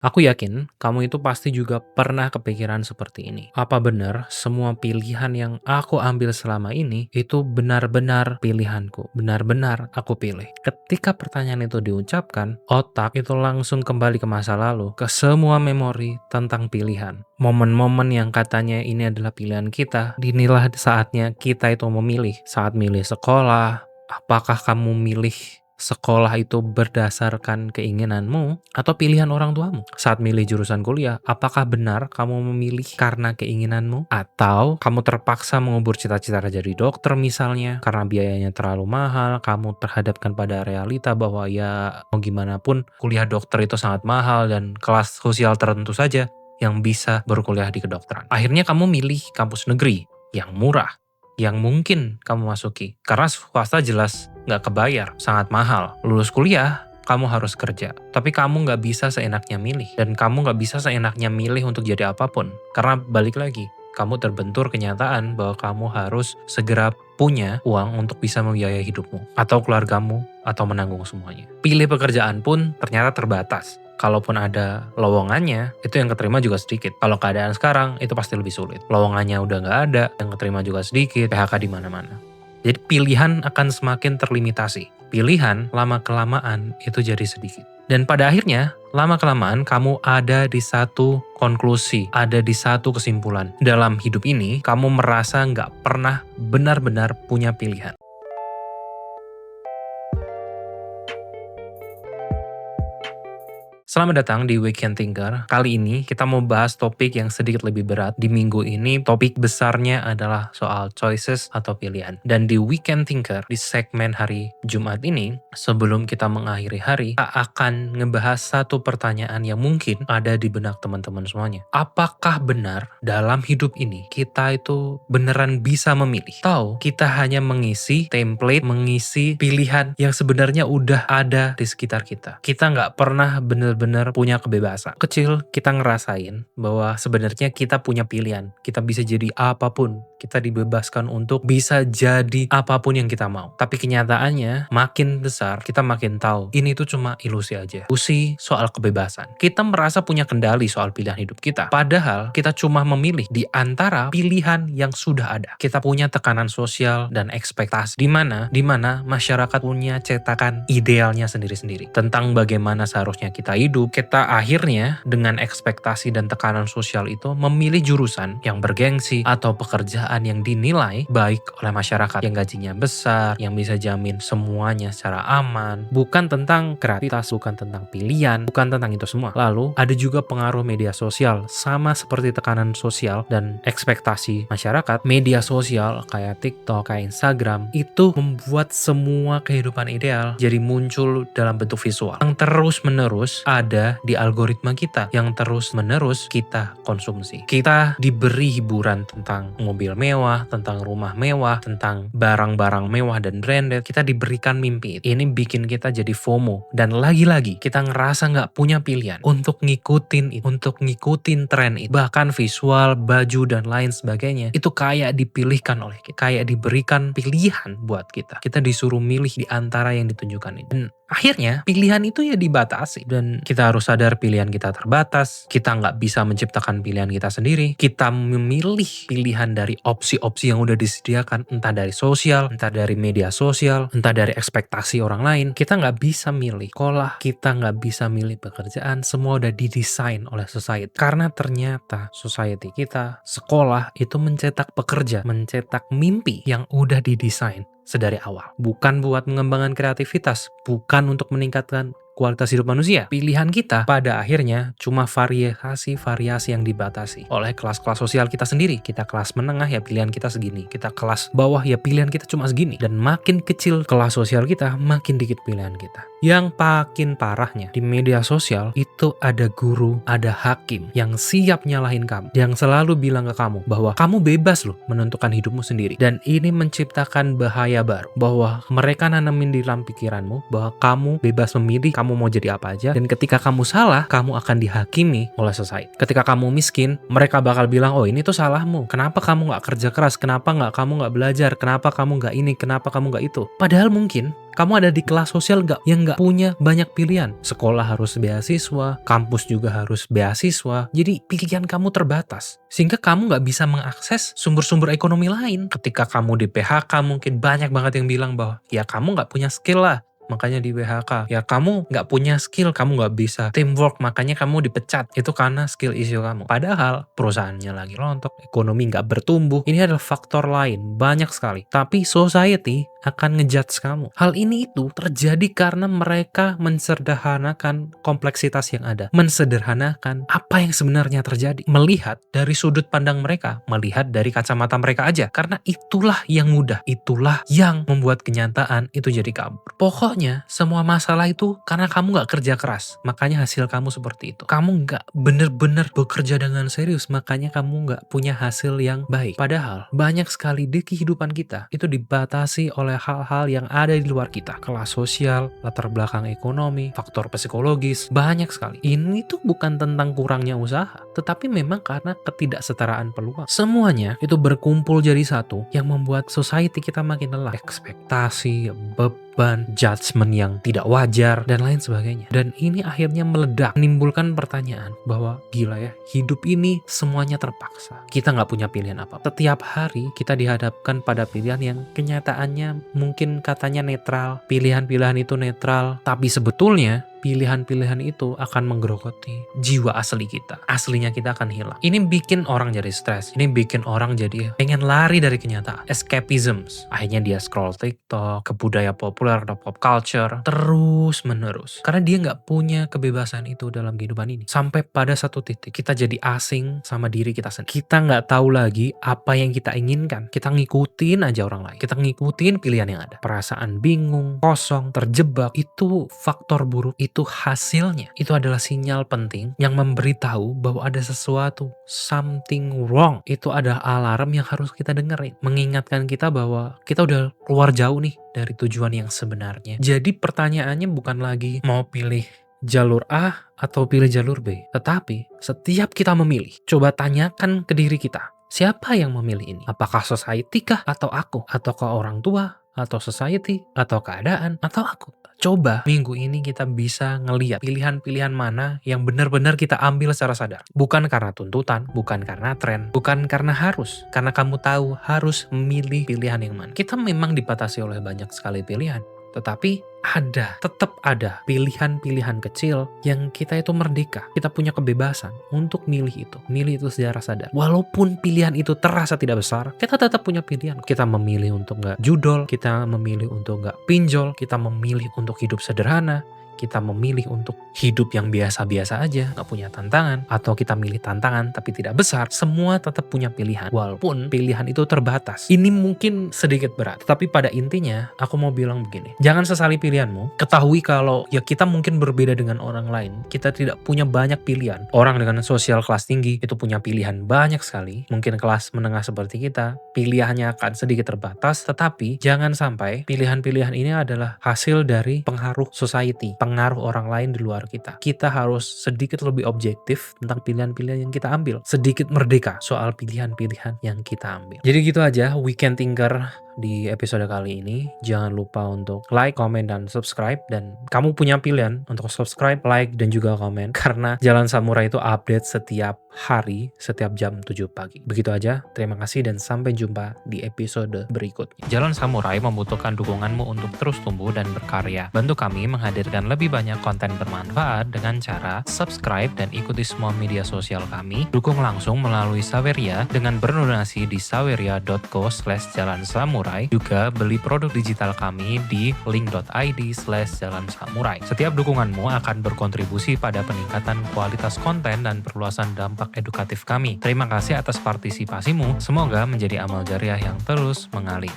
Aku yakin kamu itu pasti juga pernah kepikiran seperti ini. Apa benar semua pilihan yang aku ambil selama ini itu benar-benar pilihanku, benar-benar aku pilih? Ketika pertanyaan itu diucapkan, otak itu langsung kembali ke masa lalu, ke semua memori tentang pilihan. Momen-momen yang katanya ini adalah pilihan kita, inilah saatnya kita itu memilih. Saat milih sekolah, apakah kamu milih sekolah itu berdasarkan keinginanmu atau pilihan orang tuamu? Saat milih jurusan kuliah, apakah benar kamu memilih karena keinginanmu? Atau kamu terpaksa mengubur cita-cita jadi dokter misalnya, karena biayanya terlalu mahal, kamu terhadapkan pada realita bahwa ya mau gimana pun kuliah dokter itu sangat mahal dan kelas sosial tertentu saja yang bisa berkuliah di kedokteran. Akhirnya kamu milih kampus negeri yang murah, yang mungkin kamu masuki. Karena swasta jelas nggak kebayar, sangat mahal. Lulus kuliah, kamu harus kerja. Tapi kamu nggak bisa seenaknya milih. Dan kamu nggak bisa seenaknya milih untuk jadi apapun. Karena balik lagi, kamu terbentur kenyataan bahwa kamu harus segera punya uang untuk bisa membiayai hidupmu. Atau keluargamu, atau menanggung semuanya. Pilih pekerjaan pun ternyata terbatas. Kalaupun ada lowongannya, itu yang keterima juga sedikit. Kalau keadaan sekarang, itu pasti lebih sulit. Lowongannya udah nggak ada, yang keterima juga sedikit, PHK di mana-mana. Jadi pilihan akan semakin terlimitasi. Pilihan lama-kelamaan itu jadi sedikit. Dan pada akhirnya, lama-kelamaan kamu ada di satu konklusi, ada di satu kesimpulan. Dalam hidup ini, kamu merasa nggak pernah benar-benar punya pilihan. Selamat datang di Weekend Thinker. Kali ini kita mau bahas topik yang sedikit lebih berat. Di minggu ini topik besarnya adalah soal choices atau pilihan. Dan di Weekend Thinker, di segmen hari Jumat ini, sebelum kita mengakhiri hari, kita akan ngebahas satu pertanyaan yang mungkin ada di benak teman-teman semuanya. Apakah benar dalam hidup ini kita itu beneran bisa memilih? Atau kita hanya mengisi template, mengisi pilihan yang sebenarnya udah ada di sekitar kita? Kita nggak pernah bener-bener punya kebebasan. Kecil kita ngerasain bahwa sebenarnya kita punya pilihan. Kita bisa jadi apapun. Kita dibebaskan untuk bisa jadi apapun yang kita mau. Tapi kenyataannya makin besar kita makin tahu ini tuh cuma ilusi aja. Ilusi soal kebebasan. Kita merasa punya kendali soal pilihan hidup kita. Padahal kita cuma memilih di antara pilihan yang sudah ada. Kita punya tekanan sosial dan ekspektasi di mana masyarakat punya cetakan idealnya sendiri-sendiri tentang bagaimana seharusnya kita hidup. Kita akhirnya dengan ekspektasi dan tekanan sosial itu memilih jurusan yang bergengsi atau pekerjaan yang dinilai baik oleh masyarakat, yang gajinya besar, yang bisa jamin semuanya secara aman. Bukan tentang kreativitas, bukan tentang pilihan, bukan tentang itu semua. Lalu ada juga pengaruh media sosial. Sama seperti tekanan sosial dan ekspektasi masyarakat, media sosial kayak TikTok, kayak Instagram itu membuat semua kehidupan ideal jadi muncul dalam bentuk visual yang terus-menerus ada di algoritma kita, yang terus-menerus kita konsumsi. Kita diberi hiburan tentang mobil mewah, tentang rumah mewah, tentang barang-barang mewah dan branded. Kita diberikan mimpi. Ini bikin kita jadi FOMO. Dan lagi-lagi kita ngerasa nggak punya pilihan untuk ngikutin itu, untuk ngikutin tren itu. Bahkan visual, baju, dan lain sebagainya itu kayak dipilihkan oleh kita. Kayak diberikan pilihan buat kita. Kita disuruh milih di antara yang ditunjukkan itu. Dan akhirnya pilihan itu ya dibatasi. Dan kita harus sadar pilihan kita terbatas. Kita nggak bisa menciptakan pilihan kita sendiri. Kita memilih pilihan dari opsi-opsi yang udah disediakan. Entah dari sosial, entah dari media sosial, entah dari ekspektasi orang lain. Kita nggak bisa milih sekolah. Kita nggak bisa milih pekerjaan. Semua udah didesain oleh society. Karena ternyata society kita, sekolah itu mencetak pekerja, mencetak mimpi yang udah didesain sedari awal. Bukan buat mengembangkan kreativitas, bukan untuk meningkatkan kualitas hidup manusia. Pilihan kita pada akhirnya cuma variasi-variasi yang dibatasi oleh kelas-kelas sosial kita sendiri. Kita kelas menengah ya pilihan kita segini. Kita kelas bawah ya pilihan kita cuma segini. Dan makin kecil kelas sosial kita, makin dikit pilihan kita. Yang makin parahnya, di media sosial itu ada guru, ada hakim yang siap nyalahin kamu. Yang selalu bilang ke kamu bahwa kamu bebas loh menentukan hidupmu sendiri. Dan ini menciptakan bahaya baru. Bahwa mereka nanamin di dalam pikiranmu bahwa kamu bebas memilih, kamu mau jadi apa aja. Dan ketika kamu salah, kamu akan dihakimi oleh society. Ketika kamu miskin, mereka bakal bilang, oh ini tuh salahmu. Kenapa kamu gak kerja keras? Kenapa kamu gak belajar? Kenapa kamu gak ini? Kenapa kamu gak itu? Padahal mungkin Kamu ada di kelas sosial yang nggak punya banyak pilihan. Sekolah harus beasiswa, kampus juga harus beasiswa. Jadi pilihan kamu terbatas. Sehingga kamu nggak bisa mengakses sumber-sumber ekonomi lain. Ketika kamu di PHK mungkin banyak banget yang bilang bahwa ya kamu nggak punya skill lah, makanya di WHK. Ya kamu nggak punya skill, kamu nggak bisa teamwork, makanya kamu dipecat. Itu karena skill issue kamu. Padahal perusahaannya lagi rontok, ekonomi nggak bertumbuh. Ini adalah faktor lain, banyak sekali. Tapi society akan ngejudge kamu. Hal ini itu terjadi karena mereka mensederhanakan kompleksitas yang ada. Mensederhanakan apa yang sebenarnya terjadi. Melihat dari sudut pandang mereka, melihat dari kacamata mereka aja. Karena itulah yang mudah, itulah yang membuat kenyataan itu jadi kabur. Pokoknya semua masalah itu karena kamu gak kerja keras, makanya hasil kamu seperti itu. Kamu gak bener-bener bekerja dengan serius, makanya kamu gak punya hasil yang baik. Padahal banyak sekali di kehidupan kita itu dibatasi oleh hal-hal yang ada di luar kita. Kelas sosial, latar belakang ekonomi, faktor psikologis, banyak sekali. Ini tuh bukan tentang kurangnya usaha, tetapi memang karena ketidaksetaraan peluang. Semuanya itu berkumpul jadi satu yang membuat society kita makin lelah. Ekspektasi, beban, judgement yang tidak wajar, dan lain sebagainya. Dan ini akhirnya meledak, menimbulkan pertanyaan bahwa gila ya, hidup ini semuanya terpaksa. Kita nggak punya pilihan apa. Setiap hari kita dihadapkan pada pilihan yang kenyataannya mungkin katanya netral. Pilihan-pilihan itu netral, tapi sebetulnya pilihan-pilihan itu akan menggerogoti jiwa asli kita. Aslinya kita akan hilang. Ini bikin orang jadi stres. Ini bikin orang jadi pengen lari dari kenyataan. Escapism. Akhirnya dia scroll TikTok, ke budaya populer atau pop culture, terus menerus. Karena dia nggak punya kebebasan itu dalam kehidupan ini. Sampai pada satu titik, kita jadi asing sama diri kita sendiri. Kita nggak tahu lagi apa yang kita inginkan. Kita ngikutin aja orang lain. Kita ngikutin pilihan yang ada. Perasaan bingung, kosong, terjebak, itu faktor buruk. Itu hasilnya. Itu adalah sinyal penting yang memberitahu bahwa ada sesuatu, something wrong. Itu adalah alarm yang harus kita dengerin. Mengingatkan kita bahwa kita udah keluar jauh nih dari tujuan yang sebenarnya. Jadi pertanyaannya bukan lagi mau pilih jalur A atau pilih jalur B. Tetapi setiap kita memilih, coba tanyakan ke diri kita. Siapa yang memilih ini? Apakah society kah? Atau aku? Ataukah orang tua? Atau society? Atau keadaan? Atau aku? Coba minggu ini kita bisa ngeliat pilihan-pilihan mana yang benar-benar kita ambil secara sadar. Bukan karena tuntutan, bukan karena tren, bukan karena harus. Karena kamu tahu harus memilih pilihan yang mana. Kita memang dibatasi oleh banyak sekali pilihan. Tetapi tetap ada pilihan-pilihan kecil yang kita itu merdeka. Kita punya kebebasan untuk milih itu. Milih itu secara sadar. Walaupun pilihan itu terasa tidak besar, kita tetap punya pilihan. Kita memilih untuk gak judol, kita memilih untuk gak pinjol, kita memilih untuk hidup sederhana, kita memilih untuk hidup yang biasa-biasa aja, gak punya tantangan, atau kita milih tantangan tapi tidak besar, semua tetap punya pilihan. Walaupun pilihan itu terbatas. Ini mungkin sedikit berat, tapi pada intinya aku mau bilang begini. Jangan sesali pilihanmu. Ketahui kalau ya kita mungkin berbeda dengan orang lain. Kita tidak punya banyak pilihan. Orang dengan sosial kelas tinggi itu punya pilihan banyak sekali. Mungkin kelas menengah seperti kita, pilihannya akan sedikit terbatas, tetapi jangan sampai pilihan-pilihan ini adalah hasil dari pengaruh society, pengaruh orang lain di luar kita. Kita harus sedikit lebih objektif tentang pilihan-pilihan yang kita ambil. Sedikit merdeka soal pilihan-pilihan yang kita ambil. Jadi gitu aja Weekend Thinker di episode kali ini. Jangan lupa untuk like, komen, dan subscribe. Dan kamu punya pilihan untuk subscribe, like, dan juga komen. Karena Jalan Samurai itu update setiap hari, setiap jam 7 pagi. Begitu aja, terima kasih dan sampai jumpa di episode berikutnya. Jalan Samurai membutuhkan dukunganmu untuk terus tumbuh dan berkarya. Bantu kami menghadirkan lebih banyak konten bermanfaat dengan cara subscribe dan ikuti semua media sosial kami. Dukung langsung melalui Saweria dengan berdonasi di saweria.co/jalansamurai. Juga beli produk digital kami di link.id/jalansamurai. Setiap dukunganmu akan berkontribusi pada peningkatan kualitas konten dan perluasan dampak edukatif kami. Terima kasih atas partisipasimu. Semoga menjadi amal jariah yang terus mengalir.